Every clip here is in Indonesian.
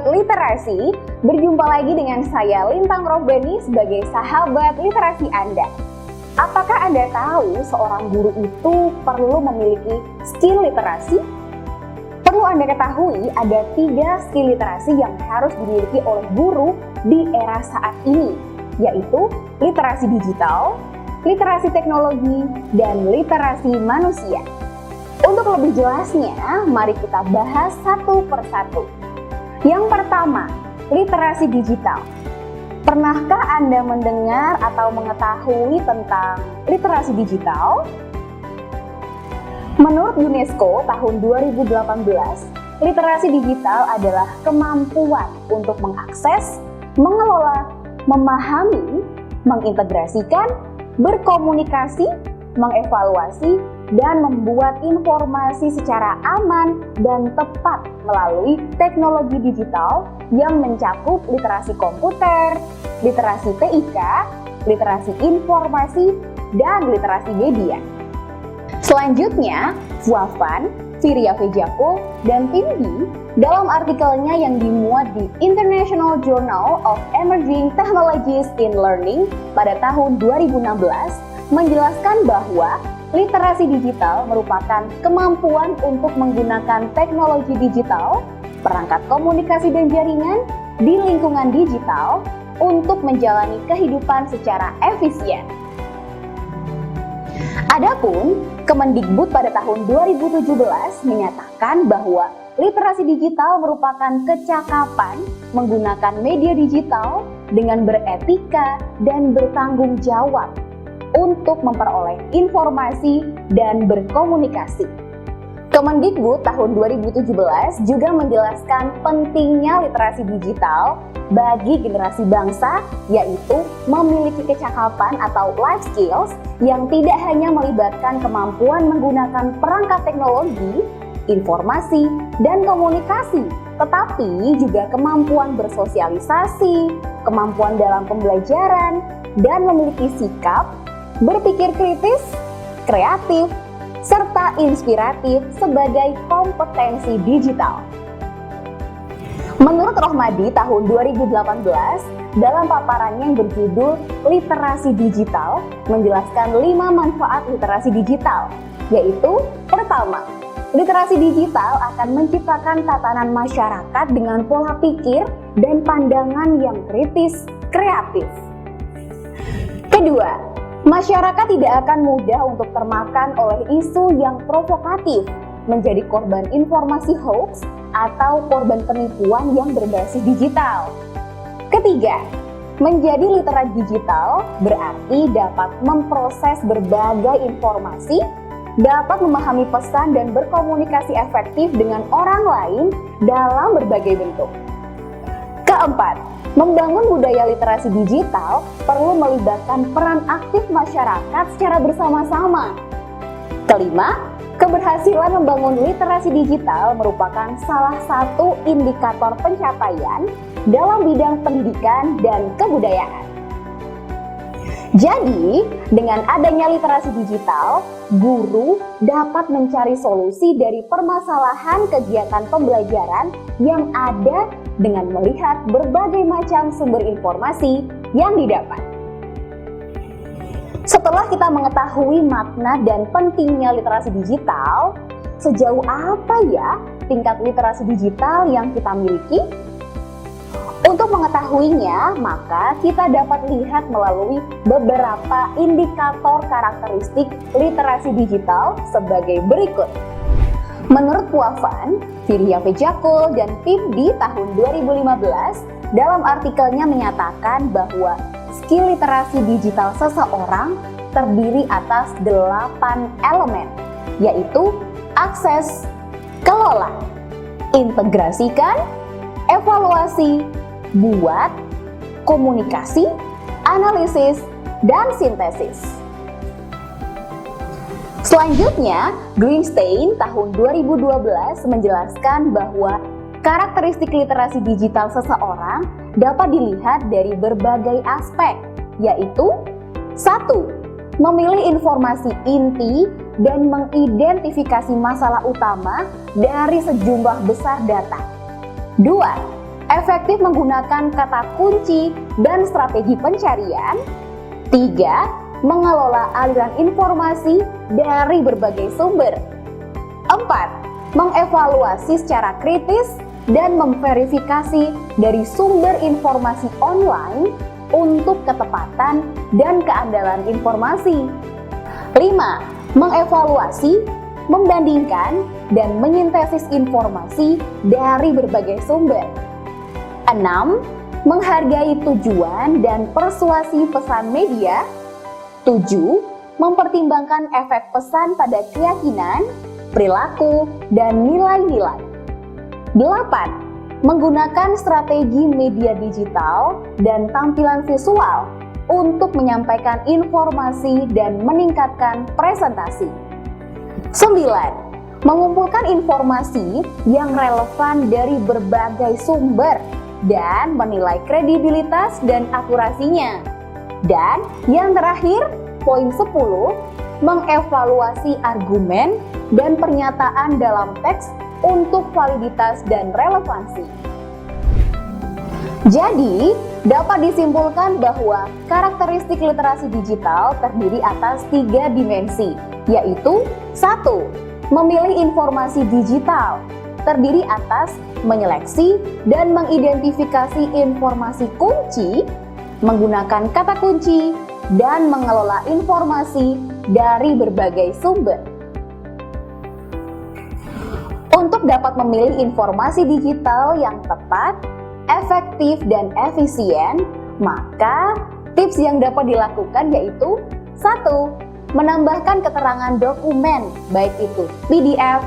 sahabat literasi, berjumpa lagi dengan saya Lintang Rohbeni sebagai sahabat literasi Anda. Apakah Anda tahu seorang guru itu perlu memiliki skill literasi? Perlu Anda ketahui ada 3 skill literasi yang harus dimiliki oleh guru di era saat ini, yaitu literasi digital, literasi teknologi, dan literasi manusia. Untuk lebih jelasnya, mari kita bahas satu persatu. Yang pertama, literasi digital. Pernahkah Anda mendengar atau mengetahui tentang literasi digital? Menurut UNESCO tahun 2018, literasi digital adalah kemampuan untuk mengakses, mengelola, memahami, mengintegrasikan, berkomunikasi, mengevaluasi, dan membuat informasi secara aman dan tepat melalui teknologi digital yang mencakup literasi komputer, literasi TIK, literasi informasi, dan literasi media. Selanjutnya, Fuafan, Virya Vejakul, dan tim D dalam artikelnya yang dimuat di International Journal of Emerging Technologies in Learning pada tahun 2016 menjelaskan bahwa literasi digital merupakan kemampuan untuk menggunakan teknologi digital, perangkat komunikasi dan jaringan di lingkungan digital untuk menjalani kehidupan secara efisien. Adapun, Kemendikbud pada tahun 2017 menyatakan bahwa literasi digital merupakan kecakapan menggunakan media digital dengan beretika dan bertanggung jawab untuk memperoleh informasi dan berkomunikasi. Kemendikbud tahun 2017 juga menjelaskan pentingnya literasi digital bagi generasi bangsa, yaitu memiliki kecakapan atau life skills yang tidak hanya melibatkan kemampuan menggunakan perangkat teknologi, informasi, dan komunikasi, tetapi juga kemampuan bersosialisasi, kemampuan dalam pembelajaran, dan memiliki sikap berpikir kritis, kreatif, serta inspiratif sebagai kompetensi digital. Menurut Rohmadi tahun 2018, dalam paparannya yang berjudul Literasi Digital, menjelaskan 5 manfaat literasi digital, yaitu pertama, literasi digital akan menciptakan tatanan masyarakat dengan pola pikir dan pandangan yang kritis, kreatif. Kedua, masyarakat tidak akan mudah untuk termakan oleh isu yang provokatif, menjadi korban informasi hoax atau korban penipuan yang berbasis digital. Ketiga, menjadi literat digital berarti dapat memproses berbagai informasi, dapat memahami pesan dan berkomunikasi efektif dengan orang lain dalam berbagai bentuk. Keempat, membangun budaya literasi digital perlu melibatkan peran aktif masyarakat secara bersama-sama. Kelima, keberhasilan membangun literasi digital merupakan salah satu indikator pencapaian dalam bidang pendidikan dan kebudayaan. Jadi, dengan adanya literasi digital, guru dapat mencari solusi dari permasalahan kegiatan pembelajaran yang ada dengan melihat berbagai macam sumber informasi yang didapat. Setelah kita mengetahui makna dan pentingnya literasi digital, sejauh apa ya tingkat literasi digital yang kita miliki? Untuk mengetahuinya, maka kita dapat lihat melalui beberapa indikator karakteristik literasi digital sebagai berikut. Menurut Fuafan, Virya Vejakul, dan tim di tahun 2015, dalam artikelnya menyatakan bahwa skill literasi digital seseorang terdiri atas 8 elemen, yaitu akses, kelola, integrasikan, evaluasi, buat, komunikasi, analisis, dan sintesis. Selanjutnya, Greenstein tahun 2012 menjelaskan bahwa karakteristik literasi digital seseorang dapat dilihat dari berbagai aspek, yaitu 1. Memilih informasi inti dan mengidentifikasi masalah utama dari sejumlah besar data. 2. efektif menggunakan kata kunci dan strategi pencarian. 3. Mengelola aliran informasi dari berbagai sumber. 4. Mengevaluasi secara kritis dan memverifikasi dari sumber informasi online untuk ketepatan dan keandalan informasi. 5. Mengevaluasi, membandingkan, dan menyintesis informasi dari berbagai sumber. 6. Menghargai tujuan dan persuasi pesan media. 7. Mempertimbangkan efek pesan pada keyakinan, perilaku, dan nilai-nilai. 8. Menggunakan strategi media digital dan tampilan visual untuk menyampaikan informasi dan meningkatkan presentasi. 9. Mengumpulkan informasi yang relevan dari berbagai sumber dan menilai kredibilitas dan akurasinya. Dan yang terakhir, poin 10, mengevaluasi argumen dan pernyataan dalam teks untuk validitas dan relevansi. Jadi, dapat disimpulkan bahwa karakteristik literasi digital terdiri atas 3 dimensi, yaitu 1. Memilih informasi digital, terdiri atas menyeleksi dan mengidentifikasi informasi kunci, menggunakan kata kunci, dan mengelola informasi dari berbagai sumber. Untuk dapat memilih informasi digital yang tepat, efektif, dan efisien, maka tips yang dapat dilakukan yaitu 1. Menambahkan keterangan dokumen, baik itu PDF,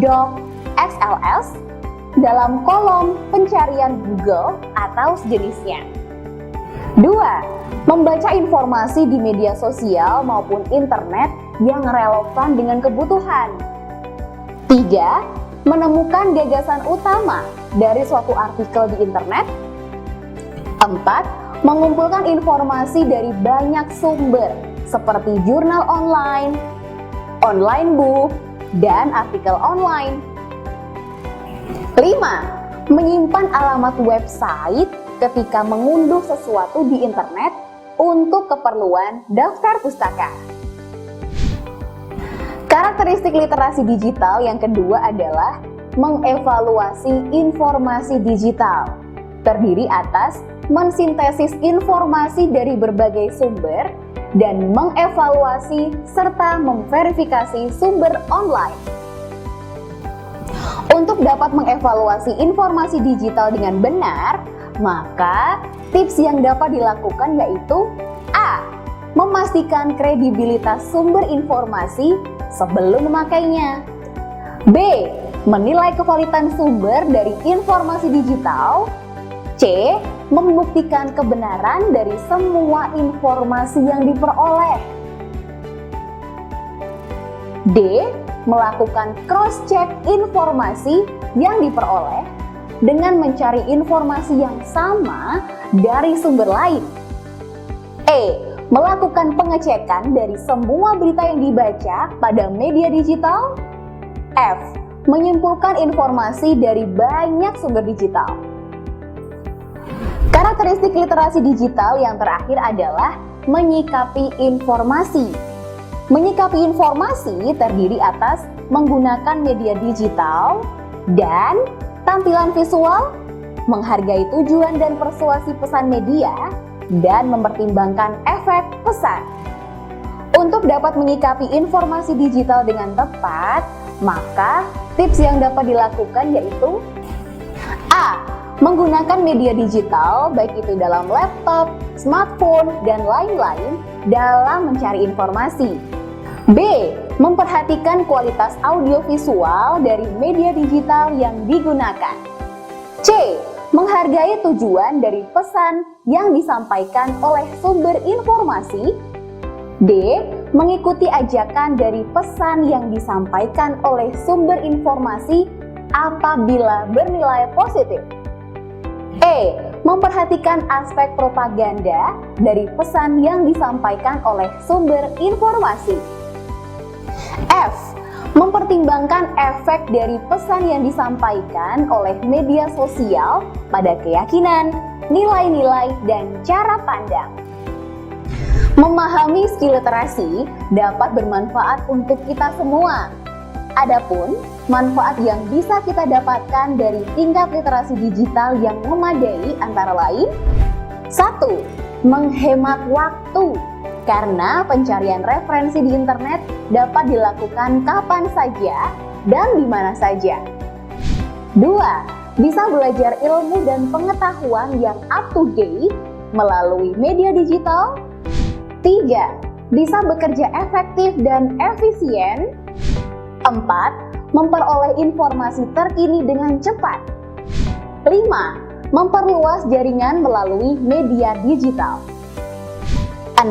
doc, XLS, dalam kolom pencarian Google atau sejenisnya. 2. Membaca informasi di media sosial maupun internet yang relevan dengan kebutuhan. 3. Menemukan gagasan utama dari suatu artikel di internet. 4. Mengumpulkan informasi dari banyak sumber seperti jurnal online, online book, dan artikel online. 5. Menyimpan alamat website ketika mengunduh sesuatu di internet untuk keperluan daftar pustaka. Karakteristik literasi digital yang kedua adalah mengevaluasi informasi digital, terdiri atas mensintesis informasi dari berbagai sumber dan mengevaluasi serta memverifikasi sumber online. Untuk dapat mengevaluasi informasi digital dengan benar, maka tips yang dapat dilakukan yaitu A. Memastikan kredibilitas sumber informasi sebelum memakainya. B. Menilai kevalitan sumber dari informasi digital. C. Membuktikan kebenaran dari semua informasi yang diperoleh. D. Melakukan cross-check informasi yang diperoleh dengan mencari informasi yang sama dari sumber lain. E. Melakukan pengecekan dari semua berita yang dibaca pada media digital. F. Menyimpulkan informasi dari banyak sumber digital. Karakteristik literasi digital yang terakhir adalah menyikapi informasi. Menyikapi informasi terdiri atas menggunakan media digital dan tampilan visual, menghargai tujuan dan persuasi pesan media, dan mempertimbangkan efek pesan. Untuk dapat menyikapi informasi digital dengan tepat, maka tips yang dapat dilakukan yaitu A. Menggunakan media digital, baik itu dalam laptop, smartphone, dan lain-lain dalam mencari informasi. B. Memperhatikan kualitas audiovisual dari media digital yang digunakan. C. Menghargai tujuan dari pesan yang disampaikan oleh sumber informasi. D. Mengikuti ajakan dari pesan yang disampaikan oleh sumber informasi apabila bernilai positif. E. Memperhatikan aspek propaganda dari pesan yang disampaikan oleh sumber informasi. F. Mempertimbangkan efek dari pesan yang disampaikan oleh media sosial pada keyakinan, nilai-nilai, dan cara pandang. Memahami skill literasi dapat bermanfaat untuk kita semua. Adapun manfaat yang bisa kita dapatkan dari tingkat literasi digital yang memadai antara lain: 1. Menghemat waktu. Karena pencarian referensi di internet dapat dilakukan kapan saja dan di mana saja. 2. Bisa belajar ilmu dan pengetahuan yang up to date melalui media digital. 3. Bisa bekerja efektif dan efisien. 4. Memperoleh informasi terkini dengan cepat. 5. Memperluas jaringan melalui media digital. 6.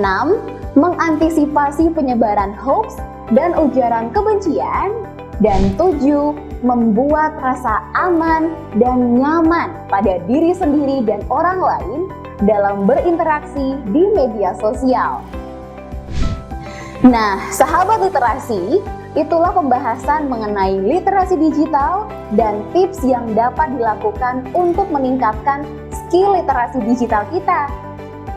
Mengantisipasi penyebaran hoax dan ujaran kebencian. Dan 7. Membuat rasa aman dan nyaman pada diri sendiri dan orang lain dalam berinteraksi di media sosial. Nah, sahabat literasi, itulah pembahasan mengenai literasi digital dan tips yang dapat dilakukan untuk meningkatkan skill literasi digital kita.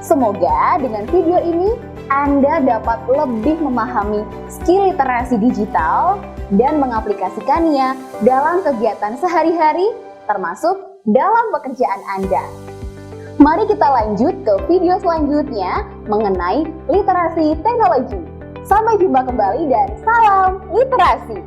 Semoga dengan video ini Anda dapat lebih memahami skill literasi digital dan mengaplikasikannya dalam kegiatan sehari-hari, termasuk dalam pekerjaan Anda. Mari kita lanjut ke video selanjutnya mengenai literasi teknologi. Sampai jumpa kembali dan salam literasi!